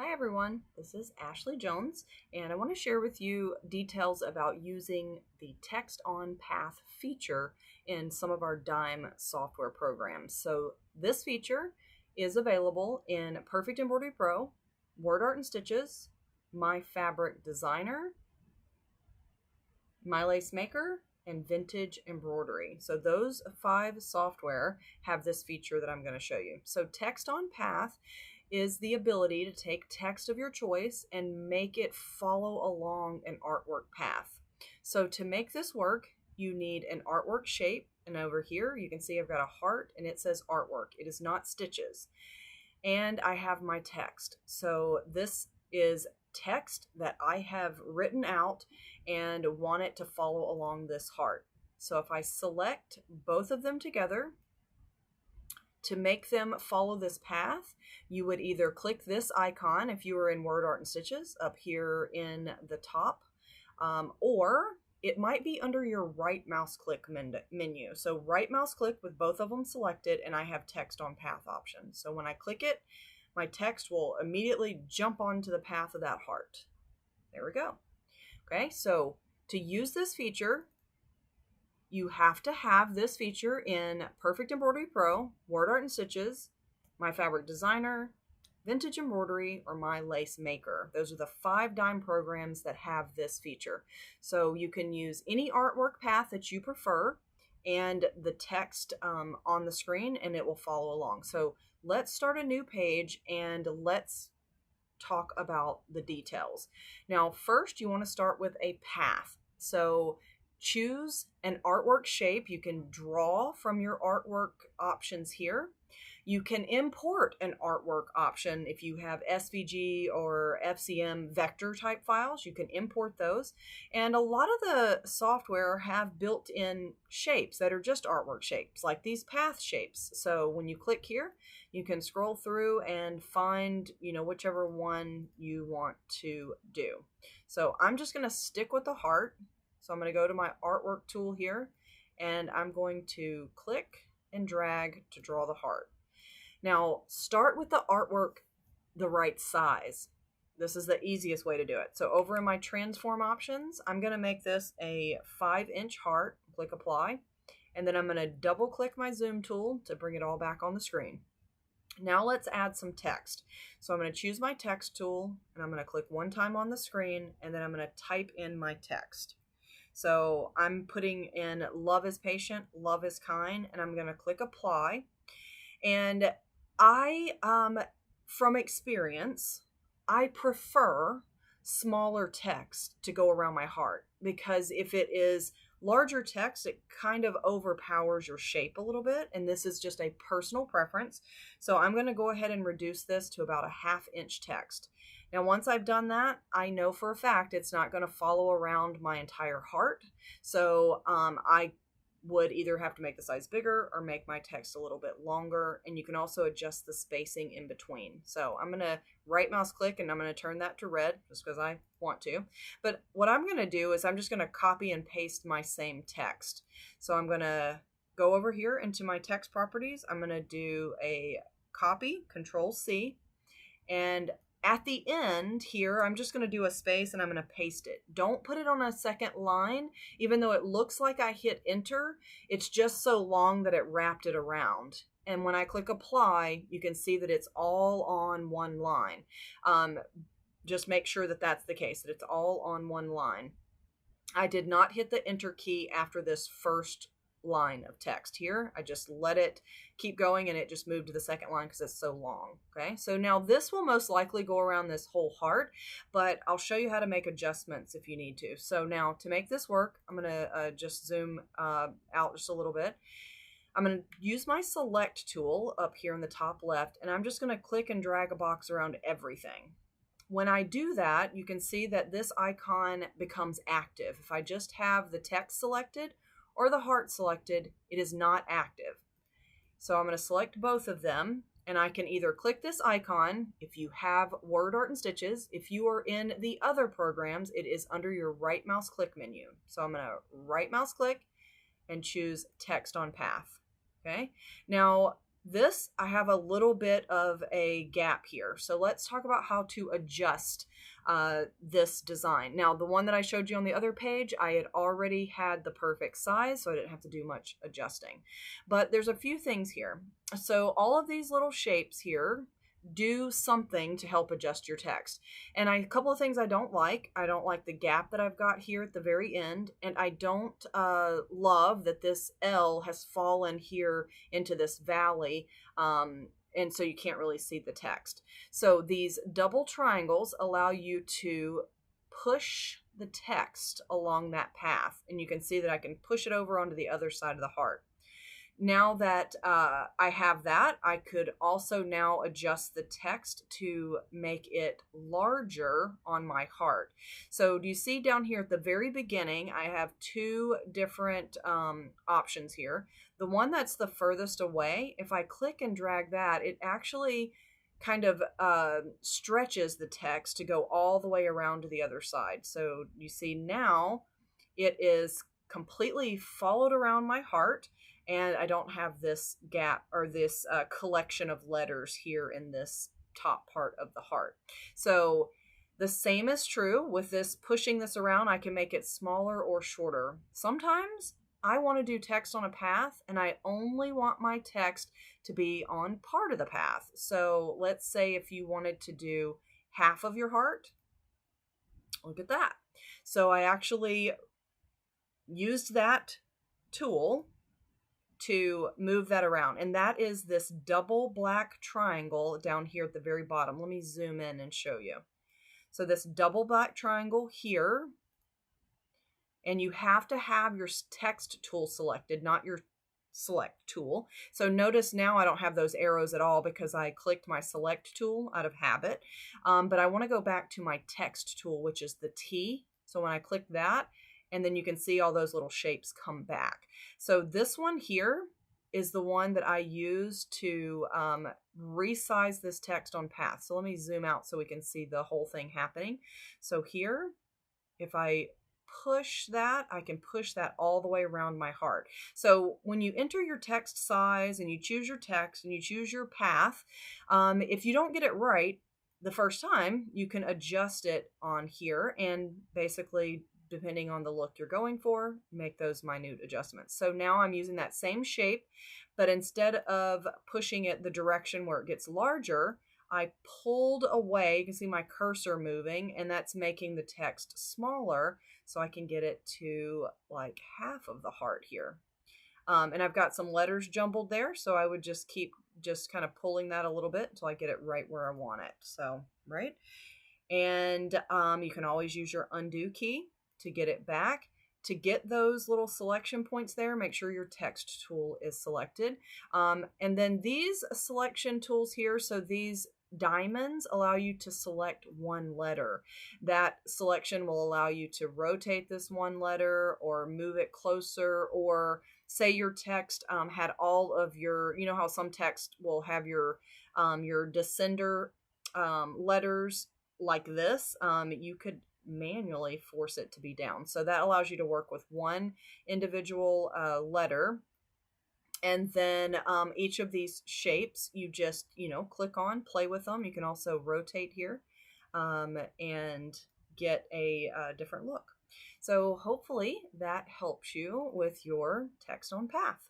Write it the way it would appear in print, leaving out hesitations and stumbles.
Hi everyone, this is Ashley Jones, and I want to share with you details about using the Text on Path feature in some of our Dime software programs. So this feature is available in Perfect Embroidery Pro, Word Art and Stitches, My Fabric Designer, My Lace Maker, and Vintage Embroidery. So those 5 software have this feature that I'm going to show you. So Text on Path is the ability to take text of your choice and make it follow along an artwork path. So to make this work, you need an artwork shape. And over here, you can see I've got a heart and it says artwork. It is not stitches. And I have my text. So this is text that I have written out and want it to follow along this heart. So if I select both of them together, to make them follow this path, you would either click this icon if you were in Word Art and Stitches up here in the top, or it might be under your right mouse click menu. So right mouse click with both of them selected, and I have text on path option. So when I click it, my text will immediately jump onto the path of that heart. There we go. Okay, so to use this feature, you have to have this feature in Perfect Embroidery Pro, Word Art and Stitches, My Fabric Designer, Vintage Embroidery, or My Lace Maker. Those are the 5 Dime programs that have this feature. So you can use any artwork path that you prefer and the text on the screen, and it will follow along. So let's start a new page and let's talk about the details. Now, first you want to start with a path. So choose an artwork shape. You can draw from your artwork options here. You can import an artwork option if you have SVG or FCM vector type files. You can import those. And a lot of the software have built-in shapes that are just artwork shapes, like these path shapes. So when you click here, you can scroll through and find, whichever one you want to do. So I'm just going to stick with the heart. So I'm going to go to my artwork tool here, and I'm going to click and drag to draw the heart. Now, start with the artwork the right size. This is the easiest way to do it. So over in my transform options, I'm going to make this a 5-inch heart. Click apply, and then I'm going to double click my zoom tool to bring it all back on the screen. Now let's add some text. So I'm going to choose my text tool, and I'm going to click one time on the screen, and then I'm going to type in my text. So I'm putting in love is patient, love is kind, and I'm going to click apply. And from experience, I prefer smaller text to go around my heart, because if it is larger text, it kind of overpowers your shape a little bit. And this is just a personal preference. So I'm going to go ahead and reduce this to about a 1/2-inch text. Now, once I've done that, I know for a fact it's not going to follow around my entire heart. So I would either have to make the size bigger or make my text a little bit longer. And you can also adjust the spacing in between. So I'm going to right mouse click and I'm going to turn that to red just because I want to. But what I'm going to do is I'm just going to copy and paste my same text. So I'm going to go over here into my text properties. I'm going to do a copy, Control C, and at the end here, I'm just going to do a space and I'm going to paste it. Don't put it on a second line. Even though it looks like I hit enter, it's just so long that it wrapped it around. And when I click apply, you can see that it's all on one line. Just make sure that that's the case, that it's all on one line. I did not hit the enter key after this first line of text here. I just let it keep going and it just moved to the second line because it's so long. Okay, so now this will most likely go around this whole heart, but I'll show you how to make adjustments if you need to. So now to make this work, I'm going to just zoom out just a little bit. I'm going to use my select tool up here in the top left, and I'm just going to click and drag a box around everything. When I do that, you can see that this icon becomes active. If I just have the text selected or the heart selected, it is not active. So I'm going to select both of them, and I can either click this icon if you have Word Art and Stitches. If you are in the other programs, it is under your right mouse click menu. So I'm going to right mouse click and choose text on path. Okay. Now This, I have a little bit of a gap here. So let's talk about how to adjust this design. Now, the one that I showed you on the other page, I had already had the perfect size, so I didn't have to do much adjusting. But there's a few things here. So all of these little shapes here do something to help adjust your text. And a couple of things I don't like. I don't like the gap that I've got here at the very end, and I don't love that this L has fallen here into this valley, and so you can't really see the text. So these double triangles allow you to push the text along that path, and you can see that I can push it over onto the other side of the heart. Now that I have that, I could also now adjust the text to make it larger on my heart. So do you see down here at the very beginning, I have two different options here. The one that's the furthest away, if I click and drag that, it actually kind of stretches the text to go all the way around to the other side. So you see now it is completely followed around my heart, and I don't have this gap or this collection of letters here in this top part of the heart. So the same is true with this, pushing this around. I can make it smaller or shorter. Sometimes I want to do text on a path, and I only want my text to be on part of the path. So let's say if you wanted to do half of your heart, look at that. So I actually used that tool to move that around, and that is this double black triangle down here at the very bottom. Let me zoom in and show you. So this double black triangle here, and you have to have your text tool selected, not your select tool. So notice now I don't have those arrows at all because I clicked my select tool out of habit, but I want to go back to my text tool, which is the T. So when I click that, and then you can see all those little shapes come back. So this one here is the one that I use to resize this text on path. So let me zoom out so we can see the whole thing happening. So here, if I push that, I can push that all the way around my heart. So when you enter your text size and you choose your text and you choose your path, if you don't get it right the first time, you can adjust it on here and basically, depending on the look you're going for, make those minute adjustments. So now I'm using that same shape, but instead of pushing it the direction where it gets larger, I pulled away. You can see my cursor moving, and that's making the text smaller so I can get it to like half of the heart here. And I've got some letters jumbled there, so I would just keep kind of pulling that a little bit until I get it right where I want it. So, right? And you can always use your undo key to get it back. To get those little selection points there, make sure your text tool is selected. And then these selection tools here, so these diamonds allow you to select one letter. That selection will allow you to rotate this one letter or move it closer, or say your text had all of your, you know how some text will have your descender letters like this. You could manually force it to be down. So that allows you to work with one individual letter. And then each of these shapes, you just, click on, play with them. You can also rotate here and get a different look. So hopefully that helps you with your text on path.